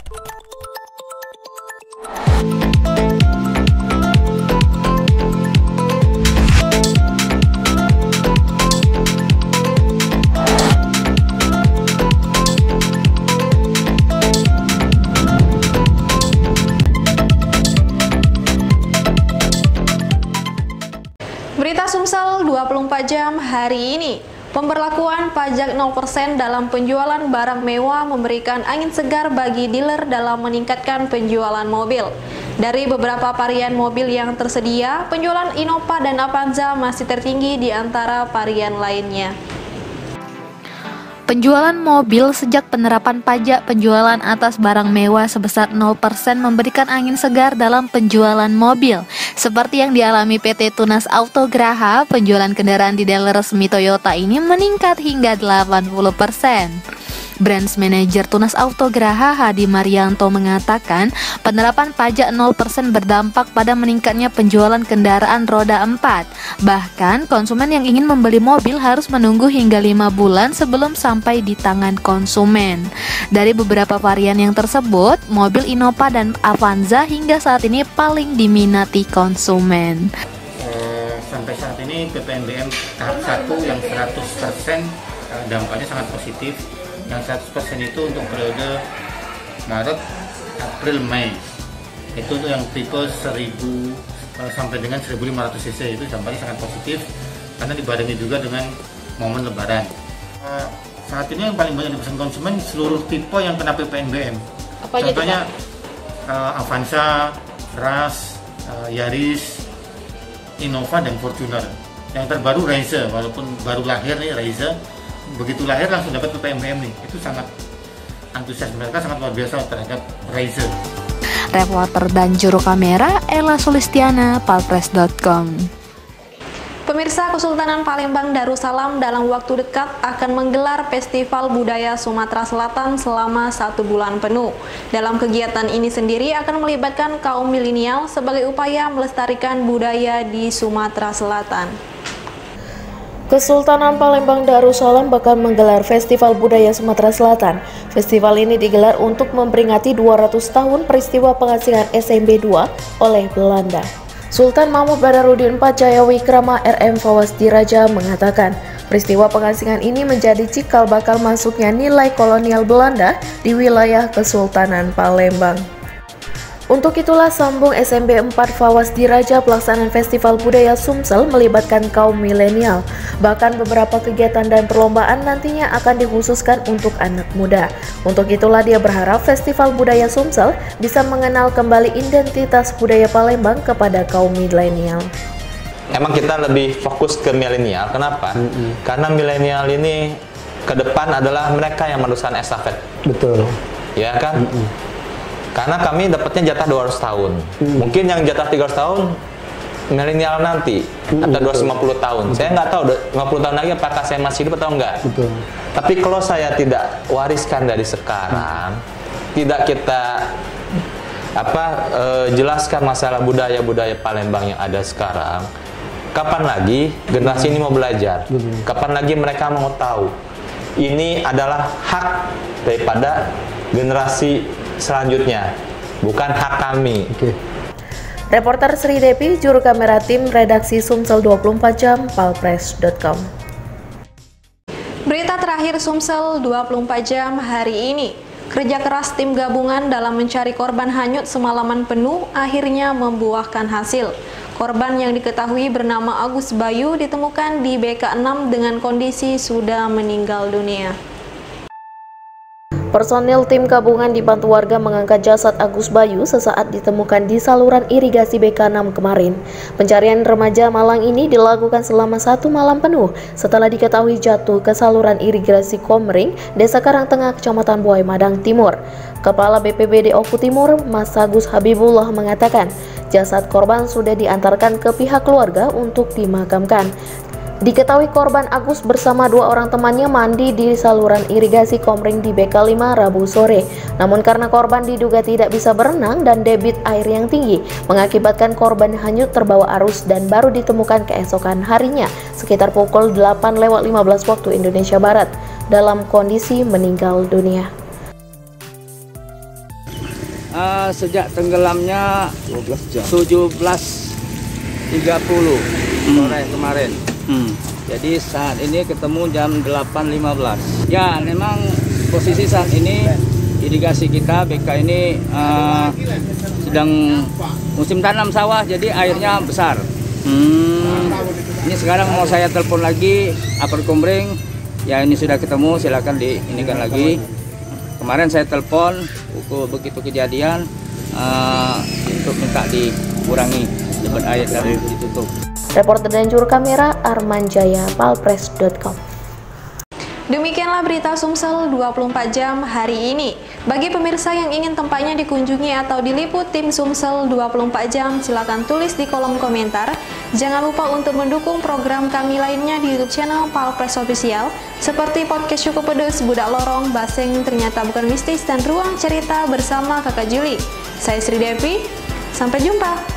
Berita Sumsel 24 jam hari ini. Pemberlakuan pajak 0% dalam penjualan barang mewah memberikan angin segar bagi dealer dalam meningkatkan penjualan mobil. Dari beberapa varian mobil yang tersedia, penjualan Innova dan Avanza masih tertinggi di antara varian lainnya. Penjualan mobil sejak penerapan pajak penjualan atas barang mewah sebesar 0% memberikan angin segar dalam penjualan mobil. Seperti yang dialami PT Tunas Auto Graha, penjualan kendaraan di dealer resmi Toyota ini meningkat hingga 80%. Branch Manager Tunas Auto Graha Hadi Marianto mengatakan, penerapan pajak 0% berdampak pada meningkatnya penjualan kendaraan roda 4. Bahkan, konsumen yang ingin membeli mobil harus menunggu hingga 5 bulan sebelum sampai di tangan konsumen. Dari beberapa varian yang tersebut, mobil Innova dan Avanza hingga saat ini paling diminati konsumen. Sampai saat ini PPNBM tahap 1 yang 100% dampaknya sangat positif. Yang 100% itu untuk periode Maret, April, Mei. Itu tuh yang tipe 1000 sampai dengan 1500 cc itu dampaknya sangat positif karena dibarengi juga dengan momen lebaran. Saat ini yang paling banyak dipesan konsumen seluruh tipe yang kena PPNBM. Contohnya Avanza, Ras, Yaris, Innova dan Fortuner. Yang terbaru Raiza, walaupun baru lahir nih Raiza. Begitu lahir langsung dapat PPNBM nih, itu sangat antusias, mereka sangat luar biasa terhadap Raiza. Reporter dan juru kamera Ella Sulistiana, palpres.com. Pemirsa, Kesultanan Palembang Darussalam dalam waktu dekat akan menggelar Festival Budaya Sumatera Selatan selama 1 bulan penuh. Dalam kegiatan ini sendiri akan melibatkan kaum milenial sebagai upaya melestarikan budaya di Sumatera Selatan. Kesultanan Palembang Darussalam bakal menggelar Festival Budaya Sumatera Selatan. Festival ini digelar untuk memperingati 200 tahun peristiwa pengasingan SMB II oleh Belanda. Sultan Mahmud Badarudin IV Jayawikrama RM Fawaz Diraja mengatakan, peristiwa pengasingan ini menjadi cikal bakal masuknya nilai kolonial Belanda di wilayah Kesultanan Palembang. Untuk itulah sambung SMB 4 Fawaz Diraja, pelaksanaan Festival Budaya Sumsel melibatkan kaum milenial. Bahkan beberapa kegiatan dan perlombaan nantinya akan dikhususkan untuk anak muda. Untuk itulah dia berharap Festival Budaya Sumsel bisa mengenal kembali identitas budaya Palembang kepada kaum milenial. Emang kita lebih fokus ke milenial, kenapa? Karena milenial ini ke depan adalah mereka yang meneruskan estafet. Betul. Ya kan? Karena kami dapatnya jatah 200 tahun. Mungkin yang jatah 300 tahun milenial nanti atau 250 tahun. Saya nggak tahu 50 tahun lagi apakah saya masih hidup atau enggak. Betul. Tapi kalau saya tidak wariskan dari sekarang, tidak kita jelaskan masalah budaya-budaya Palembang yang ada sekarang, kapan lagi generasi ini mau belajar? Kapan lagi mereka mau tahu? Ini adalah hak daripada generasi selanjutnya, bukan hak kami. Reporter Sri Depi, juru kamera tim redaksi Sumsel 24 jam, palpres.com. Berita terakhir Sumsel 24 jam hari ini. Kerja keras tim gabungan dalam mencari korban hanyut semalaman penuh akhirnya membuahkan hasil. Korban yang diketahui bernama Agus Bayu ditemukan di BK6 dengan kondisi sudah meninggal dunia. Personil tim gabungan dibantu warga mengangkat jasad Agus Bayu sesaat ditemukan di saluran irigasi BK6 kemarin. Pencarian remaja Malang ini dilakukan selama 1 malam penuh setelah diketahui jatuh ke saluran irigasi Komering, Desa Karangtengah, Kecamatan Buai Madang Timur. Kepala BPBD Oku Timur, Mas Agus Habibullah mengatakan, jasad korban sudah diantarkan ke pihak keluarga untuk dimakamkan. Diketahui korban Agus bersama 2 orang temannya mandi di saluran irigasi Komering di BK5 Rabu sore. Namun karena korban diduga tidak bisa berenang dan debit air yang tinggi, mengakibatkan korban hanyut terbawa arus dan baru ditemukan keesokan harinya sekitar pukul 8:15 waktu Indonesia Barat dalam kondisi meninggal dunia. sejak tenggelamnya 17.30 sore kemarin. Jadi saat ini ketemu jam 8.15. Ya, memang posisi saat ini irigasi kita BK ini sedang musim tanam sawah, jadi airnya besar. Ini sekarang mau saya telepon lagi Upper Kumbring. Ya, ini sudah ketemu, silakan diinikan lagi. Kemarin saya telepon begitu kejadian untuk minta dikurangi debit air dan ditutup. Reporter dan juru kamera Arman Jaya, palpres.com. Demikianlah berita Sumsel 24 jam hari ini. Bagi pemirsa yang ingin tempatnya dikunjungi atau diliput tim Sumsel 24 jam, silakan tulis di kolom komentar. Jangan lupa untuk mendukung program kami lainnya di YouTube channel Palpres Official, seperti podcast Cukup Pedes, Budak Lorong, Baseng Ternyata Bukan Mistis, dan Ruang Cerita bersama Kakak Juli. Saya Sri Devi, sampai jumpa.